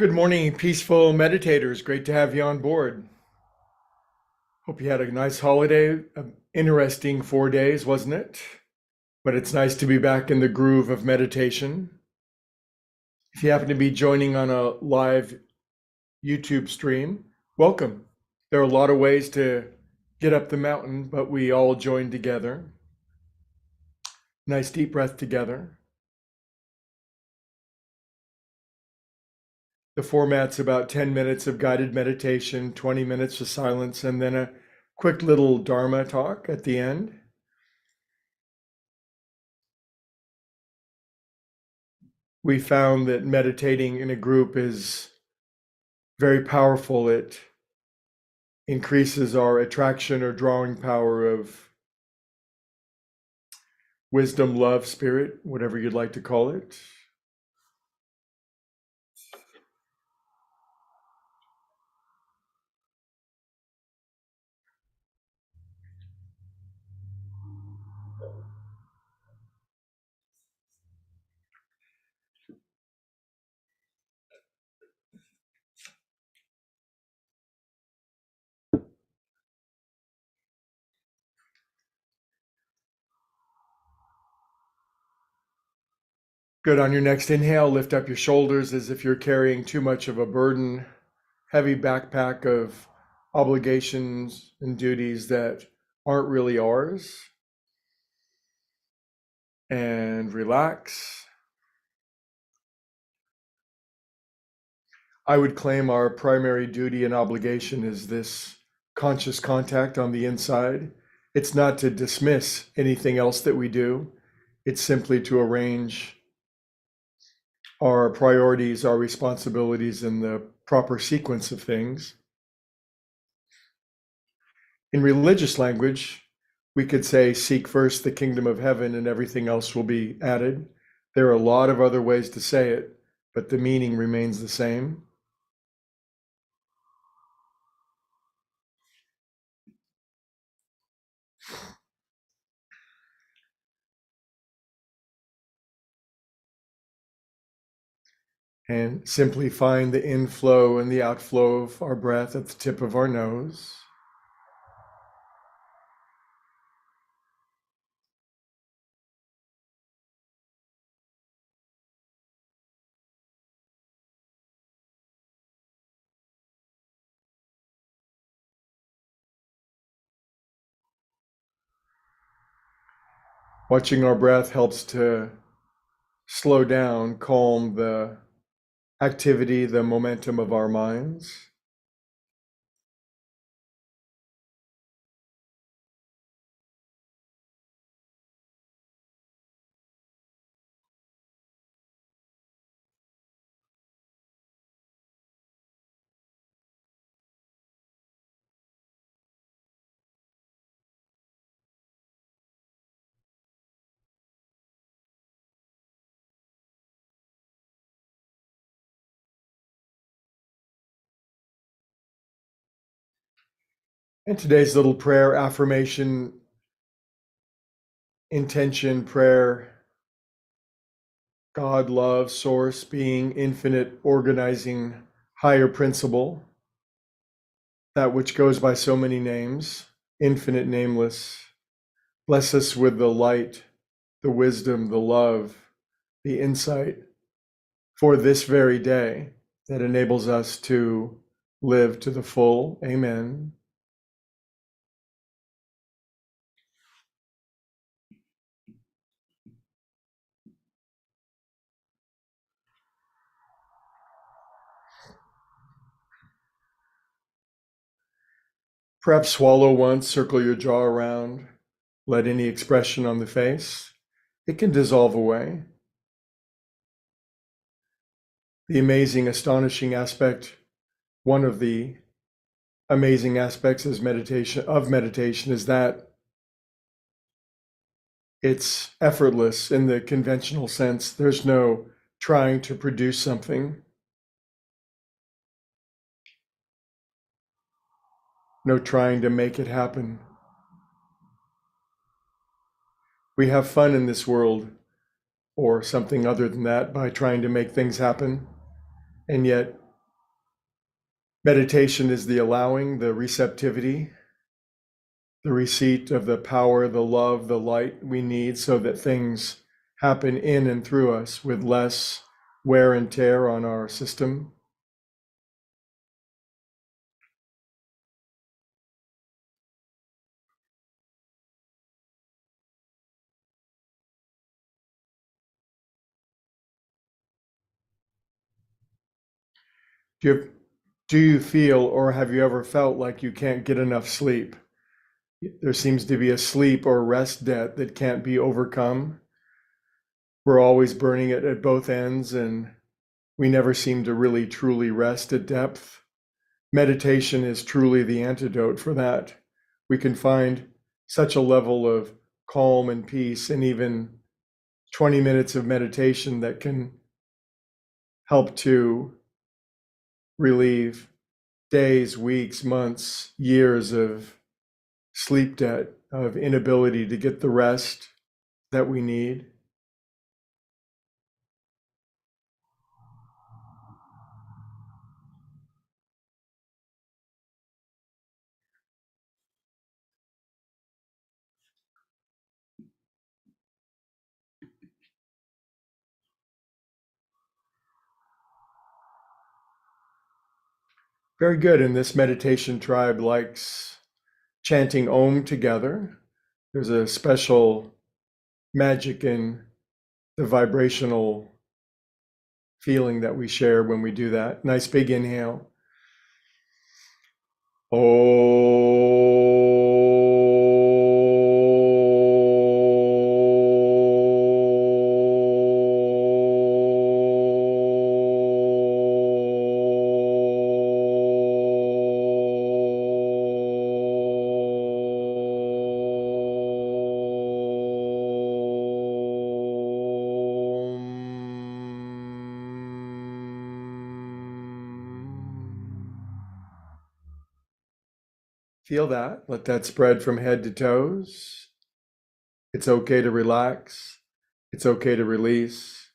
Good morning, peaceful meditators. Great to have you on board. Hope you had a nice holiday. Interesting 4 days, wasn't it? But it's nice to be back in the groove of meditation. If you happen to be joining on a live YouTube stream, welcome. There are a lot of ways to get up the mountain, but we all join together. Nice deep breath together. The format's about 10 minutes of guided meditation, 20 minutes of silence, and then a quick little dharma talk at the end. We found that meditating in a group is very powerful. It increases our attraction or drawing power of wisdom, love, spirit, whatever you'd like to call it. Good. On your next inhale, lift up your shoulders as if you're carrying too much of a burden, heavy backpack of obligations and duties that aren't really ours. And relax. I would claim our primary duty and obligation is this conscious contact on the inside. It's not to dismiss anything else that we do. It's simply to arrange our priorities, our responsibilities in the proper sequence of things. In religious language, we could say, seek first the kingdom of heaven and everything else will be added. There are a lot of other ways to say it, but the meaning remains the same. And simply find the inflow and the outflow of our breath at the tip of our nose. Watching our breath helps to slow down, calm the activity, the momentum of our minds. And today's little prayer, affirmation, intention, prayer, God, love, source, being, infinite, organizing, higher principle, that which goes by so many names, infinite, nameless. Bless us with the light, the wisdom, the love, the insight for this very day that enables us to live to the full. Amen. Perhaps swallow once, circle your jaw around, let any expression on the face. It can dissolve away. The amazing, astonishing aspect, one of the amazing aspects of meditation is that it's effortless in the conventional sense. There's no trying to produce something, no trying to make it happen. We have fun in this world, or something other than that, by trying to make things happen. And yet Meditation is the allowing, the receptivity, the receipt of the power, the love, the light we need so that things happen in and through us with less wear and tear on our system. Do you feel or have you ever felt like you can't get enough sleep? There seems to be a sleep or rest debt that can't be overcome. We're always burning it at both ends, and we never seem to really truly rest at depth. Meditation is truly the antidote for that. We can find such a level of calm and peace in even 20 minutes of meditation that can help to relieve days, weeks, months, years of sleep debt, of inability to get the rest that we need. Very good. And this meditation tribe likes chanting Om together. There's a special magic in the vibrational feeling that we share when we do that. Nice big inhale. Feel that. Let that spread from head to toes. It's okay to relax. It's okay to release.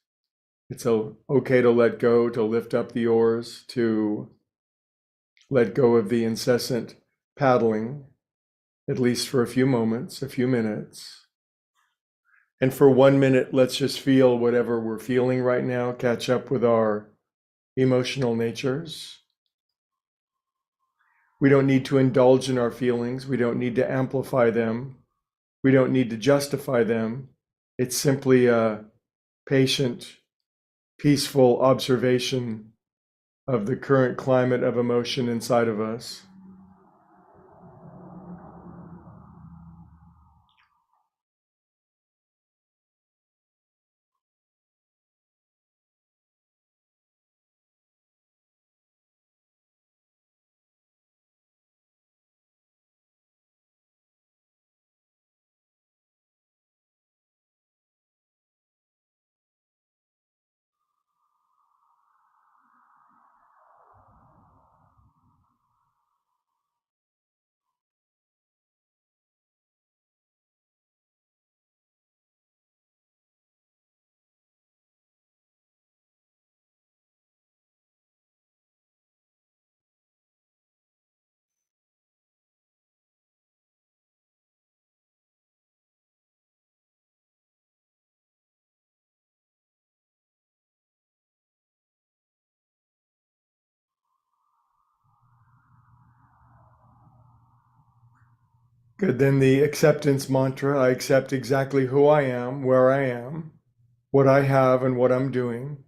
It's okay to let go, to lift up the oars, to let go of the incessant paddling, at least for a few moments, a few minutes. And for 1 minute, let's just feel whatever we're feeling right now, catch up with our emotional natures. We don't need to indulge in our feelings. We don't need to amplify them. We don't need to justify them. It's simply a patient, peaceful observation of the current climate of emotion inside of us. Good. Then the acceptance mantra, I accept exactly who I am, where I am, what I have and what I'm doing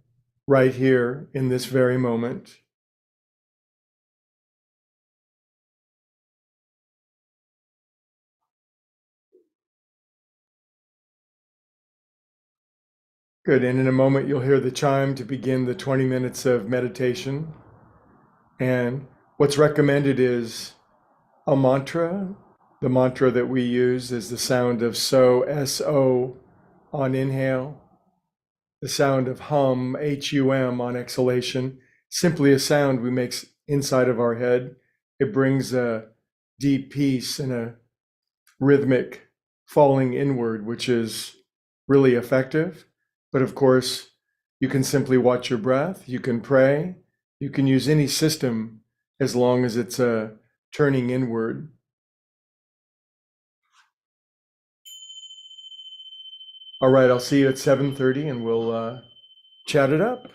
right here in this very moment. Good. And in a moment, you'll hear the chime to begin the 20 minutes of meditation. And what's recommended is a mantra. The mantra that we use is the sound of so, S-O, on inhale, the sound of hum, H-U-M, on exhalation. Simply a sound we make inside of our head. It brings a deep peace and a rhythmic falling inward, which is really effective. But of course, you can simply watch your breath, you can pray, you can use any system as long as it's turning inward. All right, I'll see you at 7:30 and we'll chat it up.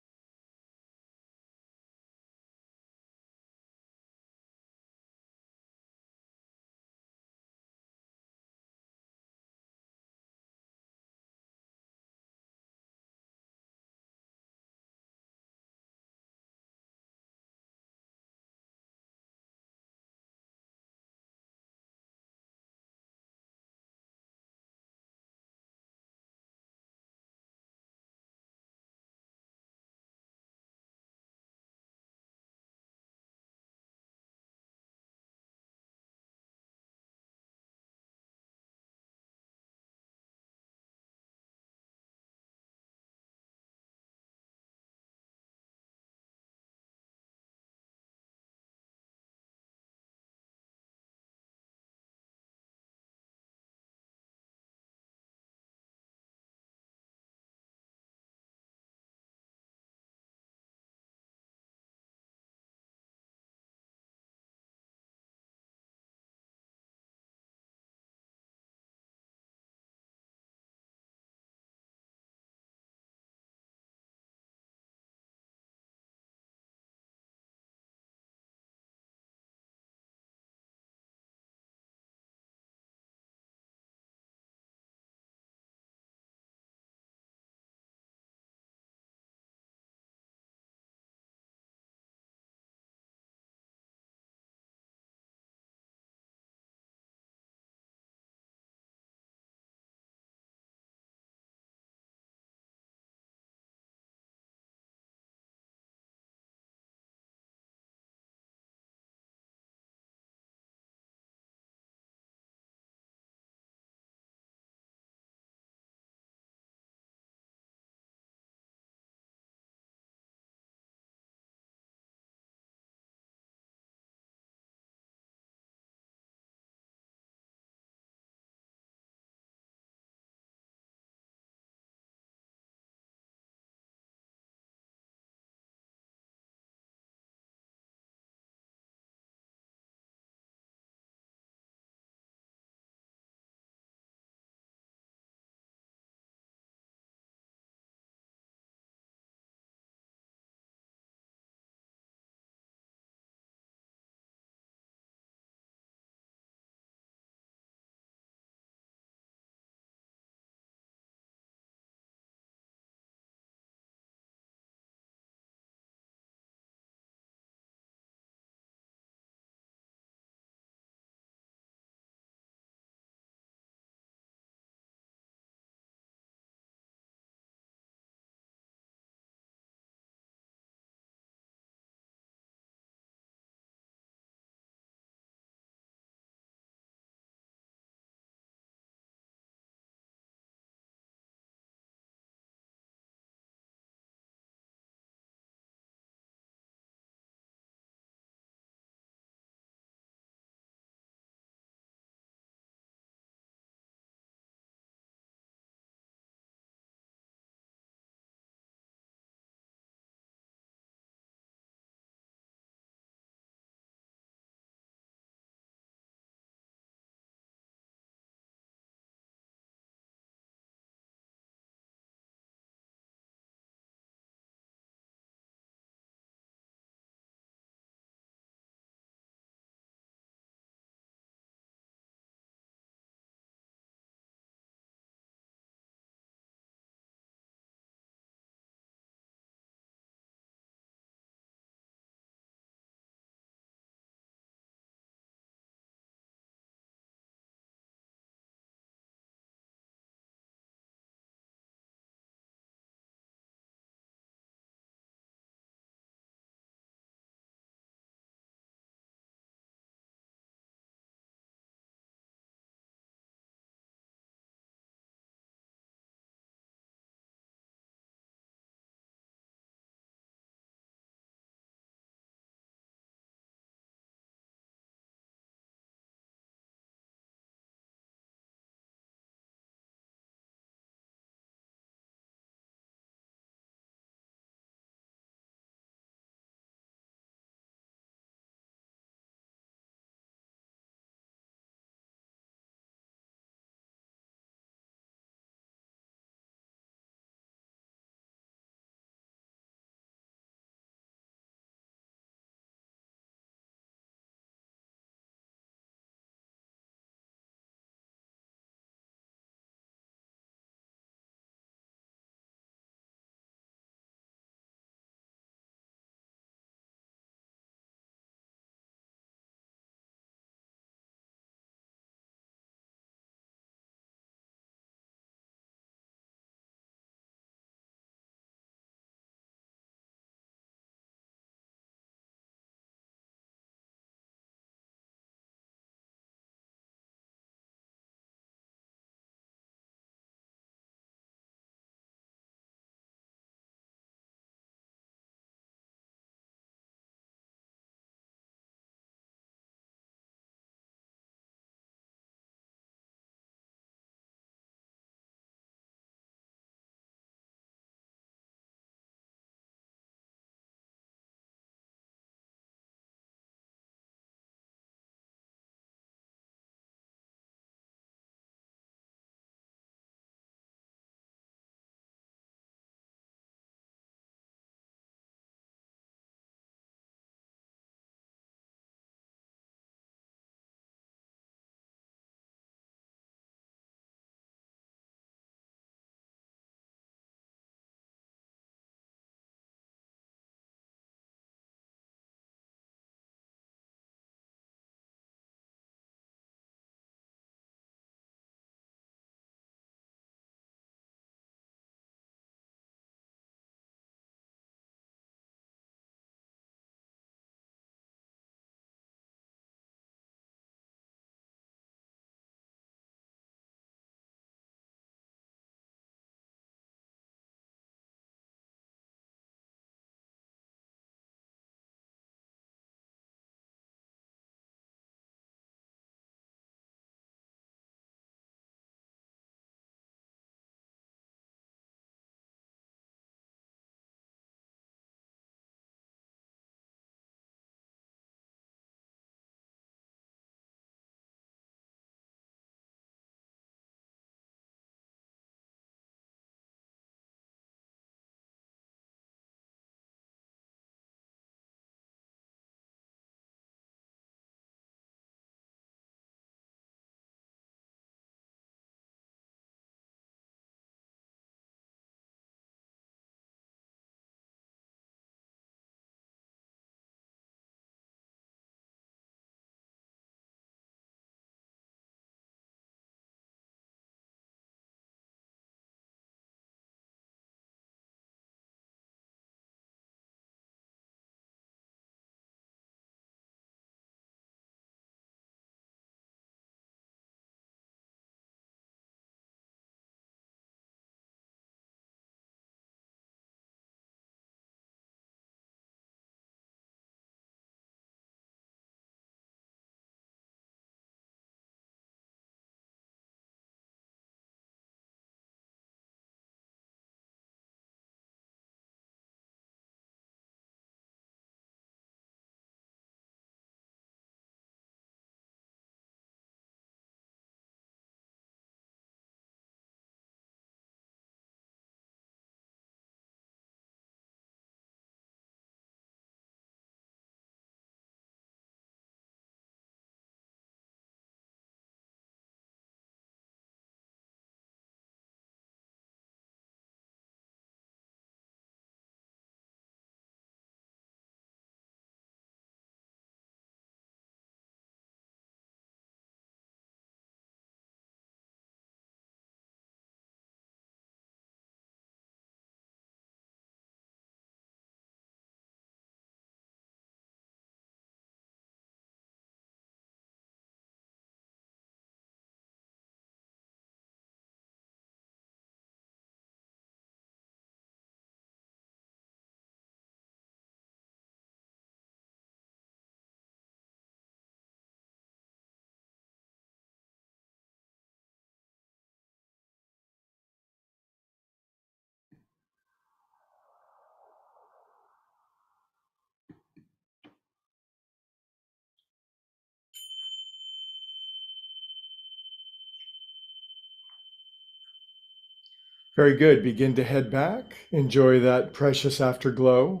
Very good. Begin to head back. Enjoy that precious afterglow.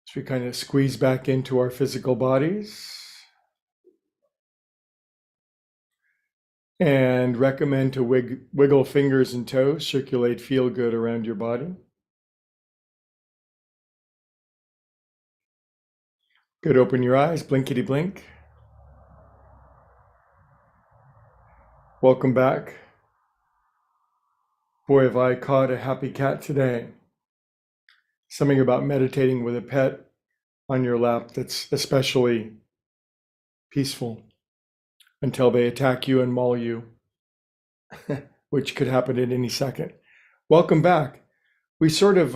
As we kind of squeeze back into our physical bodies. And recommend to wiggle fingers and toes, circulate feel good around your body. Good, open your eyes, blinkety blink. Welcome back. Boy, have I caught a happy cat today. Something about meditating with a pet on your lap that's especially peaceful until they attack you and maul you, which could happen at any second. Welcome back. We sort of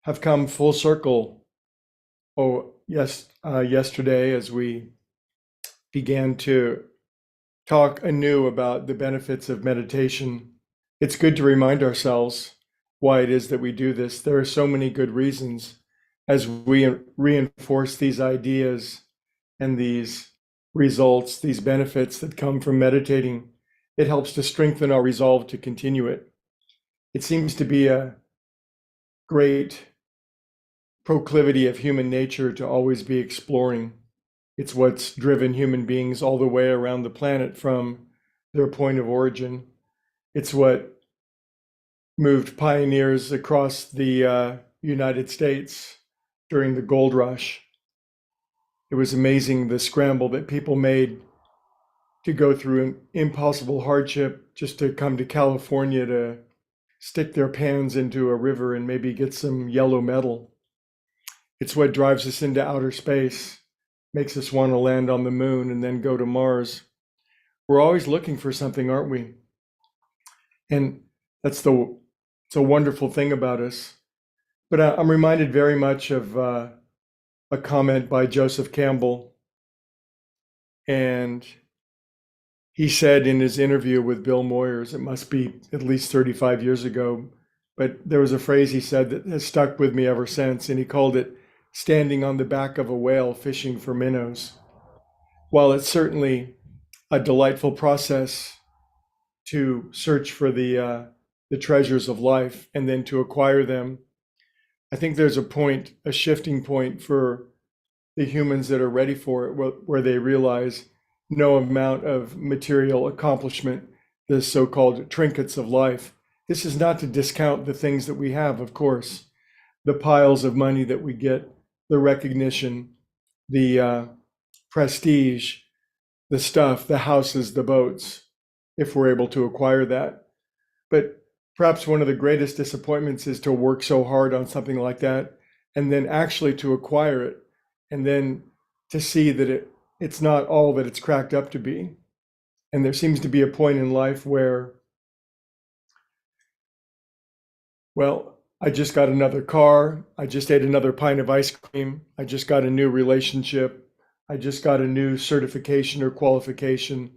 have come full circle. Yesterday as we began to talk anew about the benefits of meditation. It's good to remind ourselves why it is that we do this. There are so many good reasons as we reinforce these ideas and these results, these benefits that come from meditating. It helps to strengthen our resolve to continue it. It seems to be a great proclivity of human nature to always be exploring. It's what's driven human beings all the way around the planet from their point of origin. It's what moved pioneers across the United States during the gold rush. It was amazing the scramble that people made to go through an impossible hardship just to come to California to stick their pans into a river and maybe get some yellow metal. It's what drives us into outer space, makes us want to land on the moon and then go to Mars. We're always looking for something, aren't we? And it's a wonderful thing about us. But I'm reminded very much of a comment by Joseph Campbell. And he said in his interview with Bill Moyers, it must be at least 35 years ago, but there was a phrase he said that has stuck with me ever since, and he called it standing on the back of a whale fishing for minnows. While it's certainly a delightful process to search for the treasures of life and then to acquire them, I think there's a shifting point for the humans that are ready for it, where they realize no amount of material accomplishment, the so-called trinkets of life. This is not to discount the things that we have, of course, the piles of money that we get, the recognition, the prestige, the stuff, the houses, the boats, if we're able to acquire that. But perhaps one of the greatest disappointments is to work so hard on something like that and then actually to acquire it and then to see that it's not all that it's cracked up to be. And there seems to be a point in life where, well, I just got another car. I just ate another pint of ice cream. I just got a new relationship. I just got a new certification or qualification.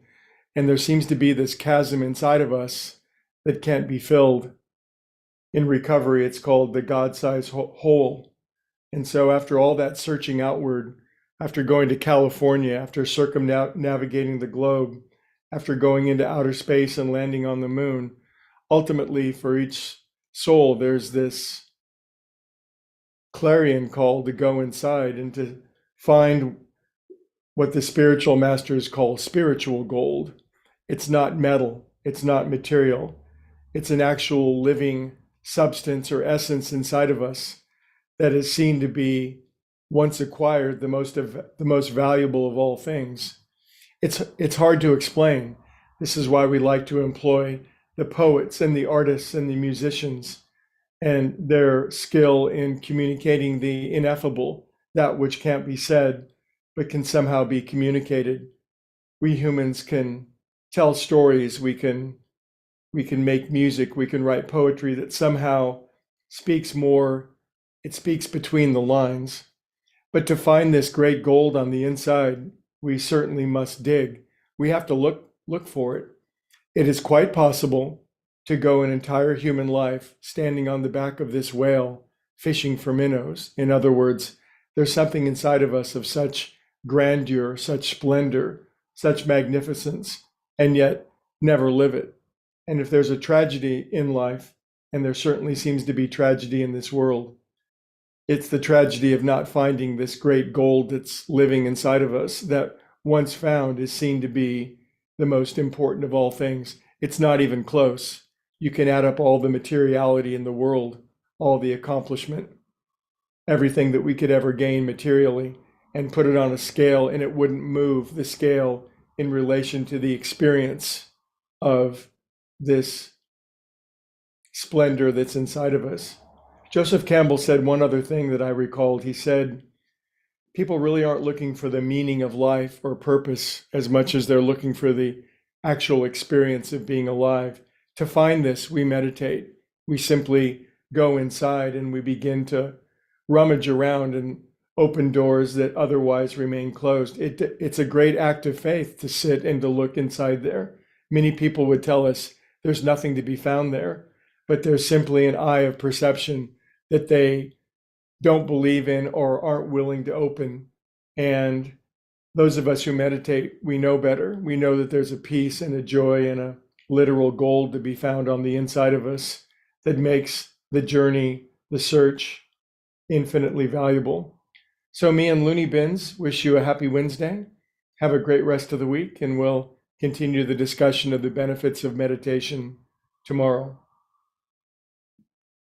And there seems to be this chasm inside of us that can't be filled. In recovery, it's called the God-sized hole. And so after all that searching outward, after going to California, after circumnavigating the globe, after going into outer space and landing on the moon, ultimately for each soul, there's this clarion call to go inside and to find what the spiritual masters call spiritual gold. It's not metal, it's not material, it's an actual living substance or essence inside of us that is seen to be, once acquired, the most valuable of all things. It's hard to explain. This is why we like to employ the poets and the artists and the musicians and their skill in communicating the ineffable, that which can't be said, but can somehow be communicated. We humans can tell stories, we can make music, we can write poetry that somehow speaks more, it speaks between the lines. But to find this great gold on the inside, we certainly must dig. We have to look for it. It is quite possible to go an entire human life standing on the back of this whale, fishing for minnows. In other words, there's something inside of us of such grandeur, such splendor, such magnificence, and yet never live it. And if there's a tragedy in life, and there certainly seems to be tragedy in this world, it's the tragedy of not finding this great gold that's living inside of us that once found is seen to be the most important of all things. It's not even close. You can add up all the materiality in the world, all the accomplishment, everything that we could ever gain materially, and put it on a scale, and it wouldn't move the scale in relation to the experience of this splendor that's inside of us. Joseph Campbell said one other thing that I recalled. He said, people really aren't looking for the meaning of life or purpose as much as they're looking for the actual experience of being alive. To find this, we meditate. We simply go inside and we begin to rummage around and open doors that otherwise remain closed. It's a great act of faith to sit and to look inside there. Many people would tell us there's nothing to be found there, but there's simply an eye of perception that they don't believe in or aren't willing to open. And those of us who meditate, we know better. We know that there's a peace and a joy and a literal gold to be found on the inside of us that makes the journey, the search, infinitely valuable. So me and Looney Bins wish you a happy Wednesday. Have a great rest of the week, and we'll continue the discussion of the benefits of meditation tomorrow.